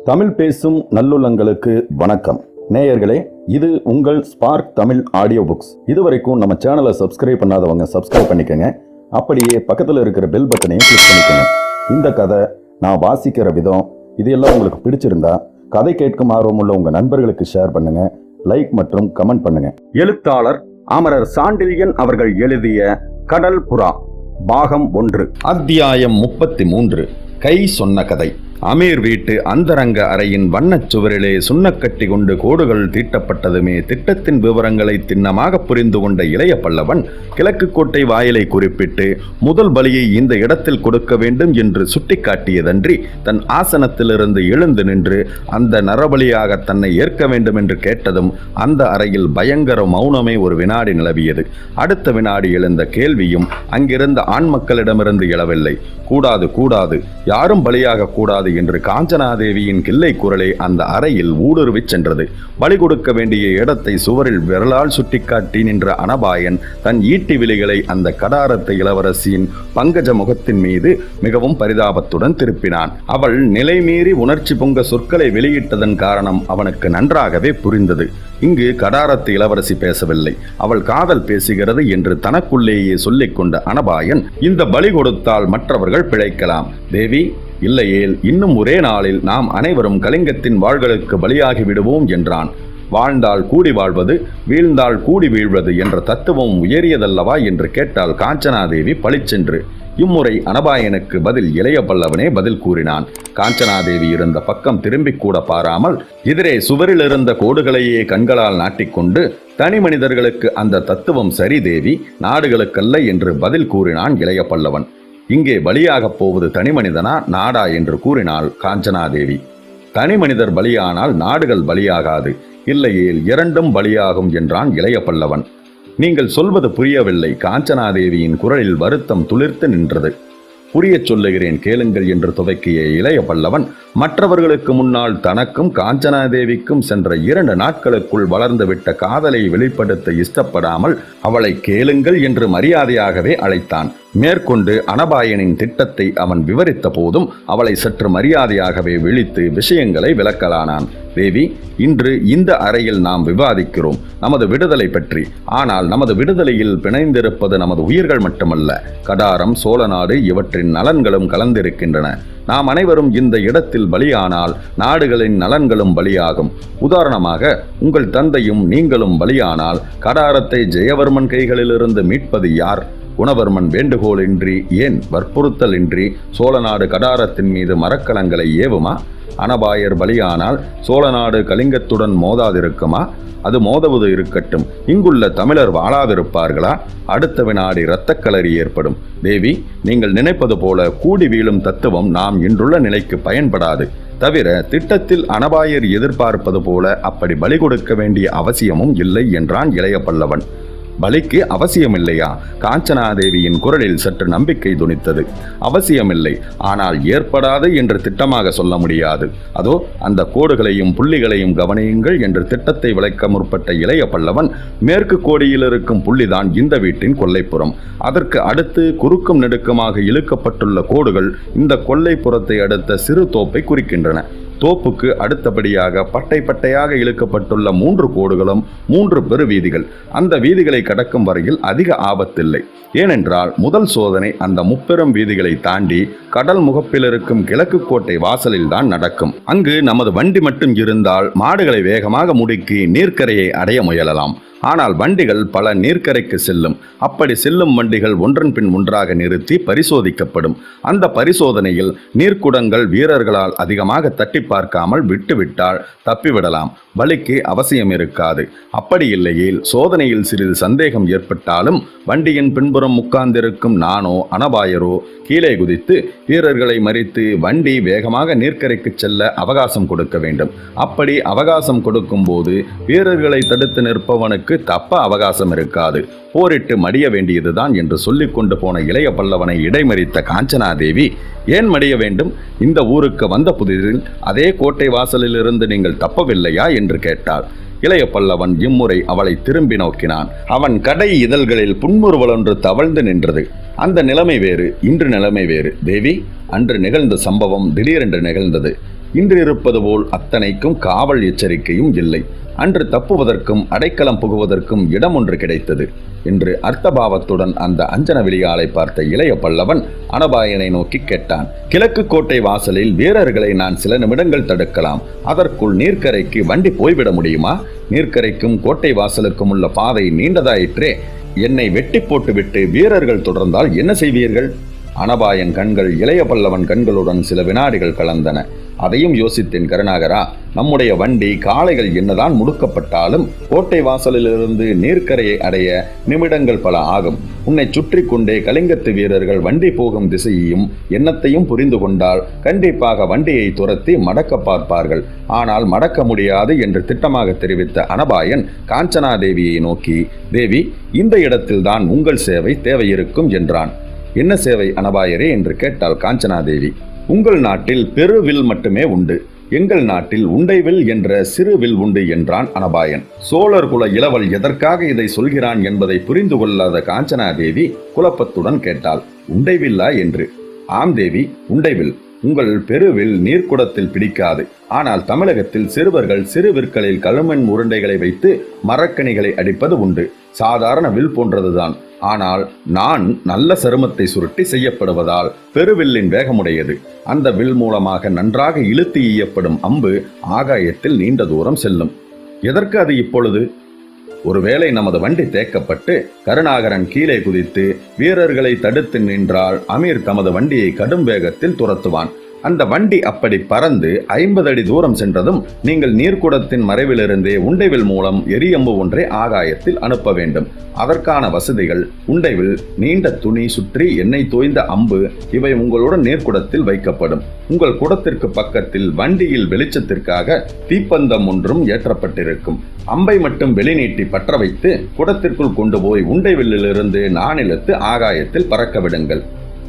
தமிழ் பேசும் நல்லுள்ளங்களுக்கு வணக்கம் நேயர்களே. இது உங்கள் ஸ்பார்க் தமிழ் ஆடியோ புக்ஸ். இதுவரைக்கும் நம்ம சேனலை சப்ஸ்கிரைப் பண்ணாதவங்க சப்ஸ்கிரைப் பண்ணிக்கங்க. அப்படியே பக்கத்தில் இருக்கிற பெல் பட்டனையும் கிளிக் பண்ணிக்கோங்க. இந்த கதை நான் வாசிக்கிற விதம் இது எல்லாம் உங்களுக்கு பிடிச்சிருந்தா கதை கேட்கும் ஆர்வமுள்ள உங்க நண்பர்களுக்கு ஷேர் பண்ணுங்க, லைக் மற்றும் கமெண்ட் பண்ணுங்க. எழுத்தாளர் அமரர் சாண்டில்யன் அவர்கள் எழுதிய கடல் புறா பாகம் 1, அத்தியாயம் 33. கை சொன்ன கதை. அமீர் வீட்டு அந்தரங்க அறையின் வண்ணச் சுவரிலே சுண்ணக்கட்டி கொண்டு கோடுகள் தீட்டப்பட்டதுமே திட்டத்தின் விவரங்களை திண்ணமாக புரிந்து கொண்ட இளைய பல்லவன் கிழக்கு கோட்டை வாயிலை குறிப்பிட்டு முதல் பலியை இந்த இடத்தில் கொடுக்க வேண்டும் என்று சுட்டிக்காட்டியதன்றி தன் ஆசனத்திலிருந்து எழுந்து நின்று அந்த நரபலியாக தன்னை ஏற்க வேண்டும் என்று கேட்டதும் அந்த அறையில் பயங்கர மௌனமே ஒரு வினாடி நிலவியது. அடுத்த வினாடி எழுந்த கேள்வியும் அங்கிருந்த ஆண் மக்களிடமிருந்து எழவில்லை. கூடாது கூடாது, யாரும் பலியாக கூடாது என்று காஞ்சனாதேவியின் கிள்ளை குரலே அந்த அறையில் ஊடுருவிச் சென்றது. பலி கொடுக்க வேண்டிய இடத்தை சுவரில் விரலால் சுட்டிக்காட்டி நின்ற அனபாயன் தன் ஈட்டி விழிகளை அந்த கடாரத்தை இளவரசியின் பங்கஜ முகத்தின் மீது மிகவும் பரிதாபத்துடன் திருப்பினான். அவள் நிலைமீறி உணர்ச்சி பொங்க சொற்களை வெளியிட்டதன் காரணம் அவனுக்கு நன்றாகவே புரிந்தது. இங்கு கடாரத்து இளவரசி பேசவில்லை, அவள் காதல் பேசுகிறது என்று தனக்குள்ளேயே சொல்லிக் கொண்ட அனபாயன், இந்த பலி கொடுத்தால் மற்றவர்கள் பிழைக்கலாம் தேவி, இல்லையேல் இன்னும் ஒரே நாளில் நாம் அனைவரும் கலிங்கத்தின் வாள்களுக்கு பலியாகி விடுவோம் என்றான். வாழ்ந்தால் கூடி வாழ்வது, வீழ்ந்தால் கூடி வீழ்வது என்ற தத்துவம் உயரியதல்லவா என்று கேட்டால் காஞ்சனாதேவி பளிச்சென்று. இம்முறை அனபாயனுக்கு பதில் இளைய பல்லவனே பதில் கூறினான். காஞ்சனாதேவி இருந்த பக்கம் திரும்பி கூட பாராமல் எதிரே சுவரில் இருந்த கோடுகளையே கண்களால் நாட்டிக்கொண்டு, தனி மனிதர்களுக்கு அந்த தத்துவம் சரி தேவி, நாடுகளுக்கல்ல என்று பதில் கூறினான் இளைய பல்லவன். இங்கே பலியாகப் போவது தனி மனிதனா நாடா என்று கூறினாள் காஞ்சனாதேவி. தனி மனிதர் பலியானால் நாடுகள் பலியாகாது, இல்லையேல் இரண்டும் பலியாகும் என்றான் இளைய பல்லவன். நீங்கள் சொல்வது புரியவில்லை. காஞ்சனாதேவியின் குரலில் வருத்தம் துளிர்த்து நின்றது. புரியச் சொல்லுகிறேன் கேளுங்கள் என்று துவக்கிய இளைய பல்லவன் மற்றவர்களுக்கு முன்னால் தனக்கும் காஞ்சனாதேவிக்கும் சென்ற 2 நாட்களுக்குள் வளர்ந்துவிட்ட காதலை வெளிப்படுத்த இஷ்டப்படாமல் அவளை கேளுங்கள் என்று மரியாதையாகவே அழைத்தான். மேற்கொண்டு அனபாயனின் திட்டத்தை அவன் விவரித்த போதும் அவளை சற்று மரியாதையாகவே விழித்து விஷயங்களை விளக்கலானான். தேவி, இன்று இந்த அறையில் நாம் விவாதிக்கிறோம் நமது விடுதலை பற்றி. ஆனால் நமது விடுதலையில் பிணைந்திருப்பது நமது உயிர்கள் மட்டுமல்ல, கடாரம், சோழநாடு இவற்றின் நலன்களும் கலந்திருக்கின்றன. நாம் அனைவரும் இந்த இடத்தில் பலியானால் நாடுகளின் நலன்களும் பலியாகும். உதாரணமாக, உங்கள் தந்தையும் நீங்களும் பலியானால் கடாரத்தை ஜெயவர்மன் கைகளிலிருந்து மீட்பது யார்? குணவர்மன் வேண்டுகோளின்றி, ஏன் வற்புறுத்தலின்றி சோழநாடு கடாரத்தின் மீது மரக்கலங்களை ஏவுமா? அனபாயர் பலியானால் சோழநாடு கலிங்கத்துடன் மோதாதிருக்குமா? அது மோதுவது இருக்கட்டும், இங்குள்ள தமிழர் வாழாதிருப்பார்களா? அடுத்த வினாடி இரத்தக்களறி ஏற்படும். தேவி, நீங்கள் நினைப்பது போல கூடி வீழும் தத்துவம் நாம் இன்றுள்ள நிலைக்கு பயன்படாது. தவிர திட்டத்தில் அனபாயர் எதிர்பார்ப்பது போல அப்படி பலி கொடுக்க வேண்டிய அவசியமும் இல்லை என்றான் இளைய பல்லவன். பலிக்கு அவசியமில்லையா? காஞ்சனாதேவியின் குரலில் சற்று நம்பிக்கை துணித்தது. அவசியமில்லை, ஆனால் ஏற்படாது என்று திட்டமாக சொல்ல முடியாது. அதோ அந்த கோடுகளையும் புள்ளிகளையும் கவனியுங்கள் என்று திட்டத்தை விளக்க முற்பட்ட இளைய பல்லவன், மேற்கு கோடியில் இருக்கும் புள்ளிதான் இந்த வீட்டின் கொல்லைப்புறம். அதற்கு அடுத்து குறுக்கும் நெடுக்குமாக இழுக்கப்பட்டுள்ள கோடுகள் இந்த கொல்லைப்புறத்தை அடுத்த சிறு தோப்பை குறிக்கின்றன. தோப்புக்கு அடுத்தபடியாக பட்டை பட்டையாக இழுக்கப்பட்டுள்ள 3 கோடுகளும் 3 பெரு வீதிகள். அந்த வீதிகளை கடக்கும் வரையில் அதிக ஆபத்தில்லை. ஏனென்றால் முதல் சோதனை அந்த முப்பெரும் வீதிகளை தாண்டி கடல் முகப்பில் இருக்கும் கிழக்கு கோட்டை வாசலில் தான் நடக்கும். அங்கு நமது வண்டி மட்டும் இருந்தால் மாடுகளை வேகமாக முடுக்கி நீர்க்கரையை அடைய முயலலாம். ஆனால் வண்டிகள் பல நீர்க்கரைக்கு செல்லும். அப்படி செல்லும் வண்டிகள் ஒன்றன் பின் ஒன்றாக நிறுத்தி பரிசோதிக்கப்படும். அந்த பரிசோதனையில் நீர்க்குடங்கள் வீரர்களால் அதிகமாக தட்டி பார்க்காமல் விட்டுவிட்டால் தப்பிவிடலாம். பலிக்கு அவசியம் இருக்காது. அப்படி இல்லையேல் சோதனையில் சிறிது சந்தேகம் ஏற்பட்டாலும் வண்டியின் பின்புறம் உட்கார்ந்திருக்கும் நானோ அனபாயரோ கீழே குதித்து வீரர்களை மறித்து வண்டி வேகமாக நீர்க்கரைக்கு செல்ல அவகாசம் கொடுக்க வேண்டும். அப்படி அவகாசம் கொடுக்கும் போது வீரர்களை தடுத்து நிற்பவனுக்கு தப்ப அவகாசம் இருக்காது. போரிட்டு மடிய வேண்டியதுதான் என்று சொல்லிக் கொண்டு போன இளைய பல்லவனை இடைமறித்த காஞ்சனாதேவி, ஏன் மடிய வேண்டும்? இந்த ஊருக்கு வந்த புதிதில் அதே கோட்டை வாசலில் இருந்து நீங்கள் தப்பவில்லையா என்று கேட்டாள். இளைய பல்லவன் இம்முறை அவளை திரும்பி நோக்கினான். அவன் கடை இதழ்களில் புன்முறுவல் ஒன்று தவழ்ந்து நின்றது. அந்த நிலைமை வேறு, இன்று நிலைமை வேறு தேவி. அன்று நிகழ்ந்த சம்பவம் திடீரென்று நிகழ்ந்தது. இன்று இருப்பது போல் அத்தனைக்கும் காவல் எச்சரிக்கையும் இல்லை. அன்று தப்புவதற்கும் அடைக்கலம் புகுவதற்கும் இடம் ஒன்று கிடைத்தது என்று அர்த்தபாவத்துடன் அந்த அஞ்சன வெளியாளை பார்த்த இளைய பல்லவன் அனபாயனை நோக்கி கேட்டான். கிழக்கு கோட்டை வாசலில் வீரர்களை நான் சில நிமிடங்கள் தடுக்கலாம். அதற்குள் நீர்க்கரைக்கு வண்டி போய்விட முடியுமா? நீர்க்கரைக்கும் கோட்டை வாசலுக்கும் உள்ள பாதை நீண்டதாயிற்றே. என்னை வெட்டி போட்டுவிட்டு வீரர்கள் தொடர்ந்தால் என்ன செய்வீர்கள்? அனபாயன் கண்கள் இளைய பல்லவன் கண்களுடன் சில வினாடிகள் கலந்தன. அதையும் யோசித்தேன் கருணாகரா. நம்முடைய வண்டி காளைகள் என்னதான் முடுக்கப்பட்டாலும் கோட்டை வாசலிலிருந்து நீர்க்கரையை அடைய நிமிடங்கள் பல ஆகும். உன்னை சுற்றி கொண்டே கலிங்கத்து வீரர்கள் வண்டி போகும் திசையையும் எண்ணத்தையும் புரிந்து கொண்டால் கண்டிப்பாக வண்டியை துரத்தி மடக்க பார்ப்பார்கள். ஆனால் மடக்க முடியாது என்று திட்டமாக தெரிவித்த அனபாயன் காஞ்சனாதேவியை நோக்கி, தேவி, இந்த இடத்தில்தான் உங்கள் சேவை தேவையிருக்கும் என்றான். என்ன சேவை அனபாயரே என்று கேட்டாள் காஞ்சனாதேவி. உங்கள் நாட்டில் பெருவில் மட்டுமே உண்டு, எங்கள் நாட்டில் உண்டைவில் என்ற சிறு வில் உண்டு என்றான் அனபாயன். சோழர் குல இளவல் எதற்காக இதை சொல்கிறான் என்பதை புரிந்து கொள்ளாத காஞ்சனாதேவி குழப்பத்துடன் கேட்டாள், உண்டைவில்லா என்று. ஆம் தேவி, உண்டைவில். உங்கள் பெருவில் நீர்க்குடத்தில் பிடிக்காது. ஆனால் தமிழகத்தில் சிறுவர்கள் சிறு விற்களில் களிமண் உருண்டைகளை வைத்து மரக்கணிகளை அடிப்பது உண்டு. சாதாரண வில் போன்றதுதான். ஆனால் நான் நல்ல சருமத்தை சுருட்டி செய்யப்படுவதால் பெருவில்லின் வேகமுடையது. அந்த வில் மூலமாக நன்றாக இழுத்து ஈயப்படும் அம்பு ஆகாயத்தில் நீண்ட தூரம் செல்லும். எதற்கு அது இப்பொழுது? ஒருவேளை நமது வண்டி தேக்கப்பட்டு கருணாகரன் கீழே குதித்து வீரர்களை தடுத்து நின்றால் அமீர் தமது வண்டியை கடும் வேகத்தில் துரத்துவான். அந்த வண்டி அப்படி பறந்து 50 அடி தூரம் சென்றதும் நீங்கள் நீர்க்குடத்தின் மறைவிலிருந்தே உண்டைவில் மூலம் எரியம்பு ஒன்றை ஆகாயத்தில் அனுப்ப வேண்டும். அதற்கான வசதிகள் உண்டைவில், நீண்ட துணி சுற்றி எண்ணெய் தோய்ந்த அம்பு இவை உங்களுடன் நீர்க்குடத்தில் வைக்கப்படும். உங்கள் குடத்திற்கு பக்கத்தில் வண்டியில் வெளிச்சத்திற்காக தீப்பந்தம் ஒன்றும் ஏற்றப்பட்டிருக்கும். அம்பை மட்டும் வெளிநீட்டி பற்ற வைத்து குடத்திற்குள் கொண்டு போய் உண்டைவில்லிலிருந்து நானிலத்து ஆகாயத்தில் பறக்க விடுங்கள்.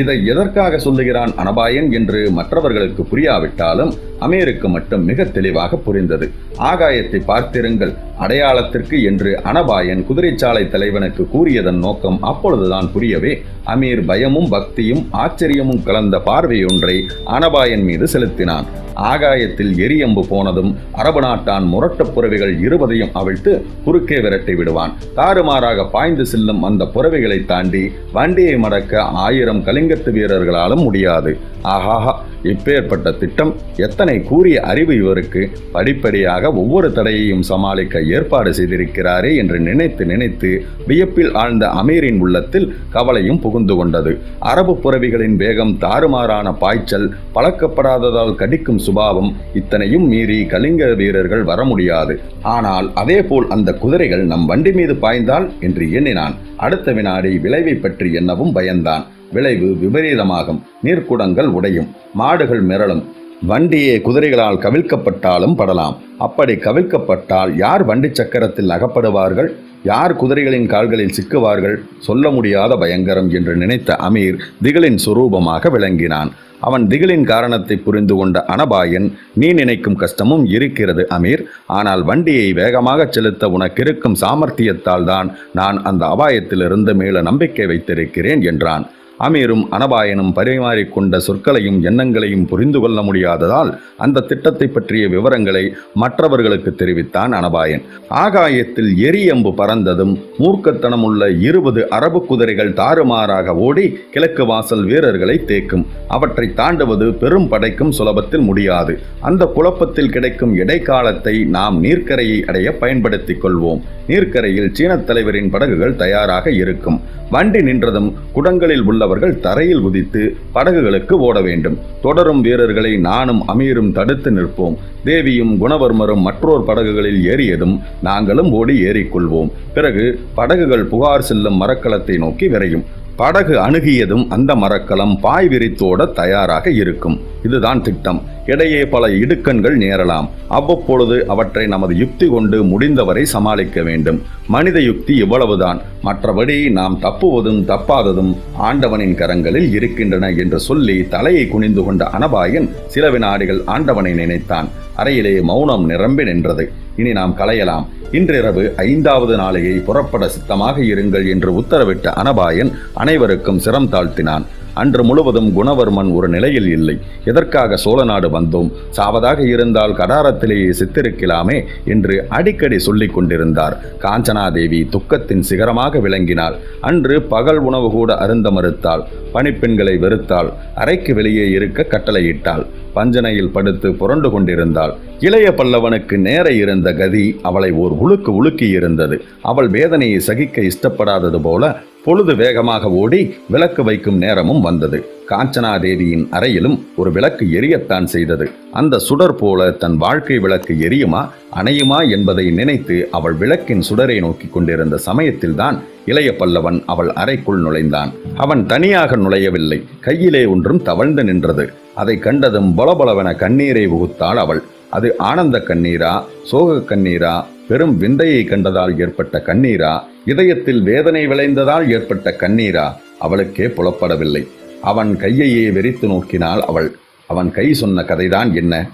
இதை எதற்காக சொல்லுகிறான் அனபாயன் என்று மற்றவர்களுக்கு புரியாவிட்டாலும் அமீருக்கு மட்டும் மிக தெளிவாக புரிந்தது. ஆகாயத்தை பார்த்திருங்கள், அடையாளத்திற்கு என்று அனபாயன் குதிரைச்சாலை தலைவனுக்கு கூறியதன் நோக்கம் அப்பொழுதுதான் புரியவே அமீர் பயமும் பக்தியும் ஆச்சரியமும் கலந்த பார்வையொன்றை அனபாயன் மீது செலுத்தினான். ஆகாயத்தில் எரியம்பு போனதும் அரபு நாட்டான் முரட்டு புறவைகள் 20ஐயும் அவிழ்த்து குறுக்கே விரட்டி விடுவான். தாறுமாறாக பாய்ந்து செல்லும் அந்த புறவைகளை தாண்டி வண்டியை மடக்க 1000 கலிங்கத்து வீரர்களாலும் முடியாது. ஆஹாஹா, இப்பேற்பட்ட திட்டம்! எத்தனை கூறிய அறிவு இவருக்கு! படிப்படியாக ஒவ்வொரு தடையையும் சமாளிக்க ஏற்பாடு செய்திருக்கிறாரே என்று நினைத்து நினைத்து வியப்பில் ஆழ்ந்த அமீரின் உள்ளத்தில் கவலையும் புகுந்து கொண்டது. அரபு புறவிகளின் வேகம், தாறுமாறான பாய்ச்சல், பழக்கப்படாததால் கடிக்கும் சுபாவம், இத்தனையும் மீறி கலிங்க வீரர்கள் வர முடியாது. ஆனால் அதேபோல் அந்த குதிரைகள் நம் வண்டி மீது பாய்ந்தால் என்று எண்ணினான். அடுத்த வினாடி விளைவை பற்றி எண்ணவும் பயந்தான். விளைவு விபரீதமாகும். நீர்க்குடங்கள் உடையும், மாடுகள் மிரளும், வண்டியே குதிரைகளால் கவிழ்க்கப்பட்டாலும் படலாம். அப்படி கவிழ்க்கப்பட்டால் யார் வண்டி சக்கரத்தில் அகப்படுவார்கள்? யார் குதிரைகளின் கால்களில் சிக்குவார்கள்? சொல்ல முடியாத பயங்கரம் என்று நினைத்த அமீர் திகிலின் சுரூபமாக விளங்கினான். அவன் திகிலின் காரணத்தை புரிந்து கொண்ட அனபாயன், நீ நினைக்கும் கஷ்டமும் இருக்கிறது அமீர். ஆனால் வண்டியை வேகமாக செலுத்த உனக்கிருக்கும் சாமர்த்தியத்தால் தான் நான் அந்த அபாயத்திலிருந்து மீள நம்பிக்கை வைத்திருக்கிறேன் என்றான். அமீரும் அனபாயனும் பரிமாறிக்கொண்ட சொற்களையும் எண்ணங்களையும் புரிந்து கொள்ள முடியாததால் அந்த திட்டத்தை பற்றிய விவரங்களை மற்றவர்களுக்கு தெரிவித்தான் அனபாயன். ஆகாயத்தில் எரியம்பு பறந்ததும் மூர்க்கத்தனமுள்ள 20 அரபு குதிரைகள் தாறுமாறாக ஓடி கிழக்கு வாசல் வீரர்களை தேக்கும். அவற்றை தாண்டுவது பெரும் படைக்கும் சுலபத்தில் முடியாது. அந்த குழப்பத்தில் கிடைக்கும் இடைக்காலத்தை நாம் நீர்க்கரையை அடைய பயன்படுத்திக் கொள்வோம். நீர்க்கரையில் சீன தலைவரின் படகுகள் தயாராக இருக்கும். வண்டி நின்றதும் குடங்களில் உள்ளவர்கள் தரையில் குதித்து படகுகளுக்கு ஓட வேண்டும். தொடரும் வீரர்களை நானும் அமீரும் தடுத்து நிற்போம். தேவியும் குணவர்மரும் மற்றொரு படகுகளில் ஏறியதும் நாங்களும் ஓடி ஏறிக்கொள்வோம். பிறகு படகுகள் புகார் செல்லும் மரக்கலத்தை நோக்கி விரையும். படகு அணுகியதும் அந்த மரக்கலம் பாய் விரித்தோட தயாராக இருக்கும். இதுதான் திட்டம். இடையே பல இடுக்கண்கள் நேரலாம். அவ்வப்பொழுது அவற்றை நமது யுக்தி கொண்டு முடிந்தவரை சமாளிக்க வேண்டும். மனித யுக்தி இவ்வளவுதான். மற்றபடி நாம் தப்புவதும் தப்பாததும் ஆண்டவனின் கரங்களில் இருக்கின்றன என்று சொல்லி தலையை குனிந்து கொண்ட அனபாயன் சில வினாடிகள் ஆண்டவனை நினைத்தான். அறையிலே மௌனம் நிரம்பி நின்றது. இனி நாம் கலையலாம். இன்றிரவு 5வது நாளையை புறப்பட சித்தமாக இருங்கள் என்று உத்தரவிட்ட அனபாயன் அனைவருக்கும் சிரம் தாழ்த்தினான். அன்று முழுவதும் குணவர்மன் ஒரு நிலையில் இல்லை. எதற்காக சோழநாடு வந்தோம், சாவதாக இருந்தால் கடாரத்திலேயே சித்திருக்கலாமே என்று அடிக்கடி சொல்லிக் கொண்டிருந்தார். காஞ்சனாதேவி துக்கத்தின் சிகரமாக விளங்கினாள். அன்று பகல் உணவு கூட அருந்த மறுத்தாள். பணிப்பெண்களை வெறுத்தாள். அறைக்கு வெளியே இருக்க கட்டளையிட்டாள். பஞ்சனையில் படுத்து புரண்டு கொண்டிருந்தாள். இளைய பல்லவனுக்கு நேர இருந்த கதி அவளை ஓர் உழுக்கு உலுக்கி இருந்தது. அவள் வேதனையை சகிக்க இஷ்டப்படாதது போல பொழுது வேகமாக ஓடி விளக்கு வைக்கும் நேரமும் வந்தது. காஞ்சனாதேவியின் அறையிலும் ஒரு விளக்கு எரியத்தான் செய்தது. அந்த சுடர் போல தன் வாழ்க்கை விளக்கு எரியுமா அணையுமா என்பதை நினைத்து அவள் விளக்கின் சுடரை நோக்கி கொண்டிருந்த சமயத்தில்தான் இளைய பல்லவன் அவள் அறைக்குள் நுழைந்தான். அவன் தனியாக நுழையவில்லை. கையிலே ஒன்றும் தவழ்ந்து நின்றது. அதை கண்டதும் பலபலவென கண்ணீரை உகுத்தாள் அவள். அது ஆனந்த கண்ணீரா, சோக கண்ணீரா, பெரும் விந்தையை கண்டதால் ஏற்பட்ட கண்ணீரா, இதயத்தில் வேதனை விளைந்ததால் ஏற்பட்ட கண்ணீரா அவளுக்கே புலப்படவில்லை. அவன் கையையே வெறித்து நோக்கினாள் அவள். அவன் கை சொன்ன கதைதான் என்ன?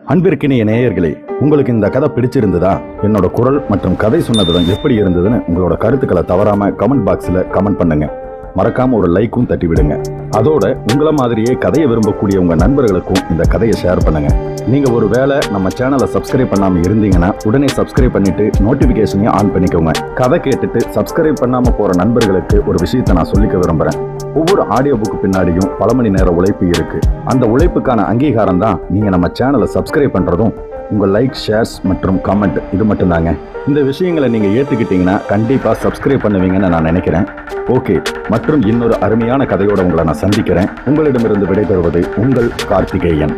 அன்பிற்கினிய நேயர்களே, உங்களுக்கு இந்த கதை பிடிச்சிருந்ததா? என்னோட குரல் மற்றும் கதை சொன்னதும் எப்படி இருந்ததுன்னு உங்களோட கருத்துக்களை தவறாம கமெண்ட் பாக்ஸில் கமெண்ட் பண்ணுங்க. மறக்காம ஒரு லைக்கும் தட்டி விடுங்க. அதோட உங்களை மாதிரியே கதையை விரும்பக்கூடிய உங்க நண்பர்களுக்கும் இந்த கதையை ஷேர் பண்ணுங்க. நீங்க ஒரு வேளை நம்ம சேனலை சப்ஸ்கிரைப் பண்ணாம இருந்தீங்கன்னா உடனே சப்ஸ்கிரைப் பண்ணிட்டு நோட்டிபிகேஷனையும் ஆன் பண்ணிக்கோங்க. கதை கேட்டுட்டு சப்ஸ்கிரைப் பண்ணாம போற நண்பர்களுக்கு ஒரு விஷயத்தை நான் சொல்லிக்க விரும்புறேன். ஒவ்வொரு ஆடியோ புக்கு பின்னாடியும் பல மணி நேர உழைப்பு இருக்கு. அந்த உழைப்புக்கான அங்கீகாரம் தான் நீங்க நம்ம சேனலை சப்ஸ்கிரைப் பண்றதும் உங்கள் லைக், ஷேர்ஸ் மற்றும் கமெண்ட். இது மட்டும்தாங்க. இந்த விஷயங்களை நீங்கள் ஏற்றுக்கிட்டீங்கன்னா கண்டிப்பாக சப்ஸ்கிரைப் பண்ணுவீங்கன்னு நான் நினைக்கிறேன். ஓகே, மற்றும் இன்னொரு அருமையான கதையோடு உங்களை நான் சந்திக்கிறேன். உங்களிடமிருந்து விடைபெறுவது உங்கள் கார்த்திகேயன்.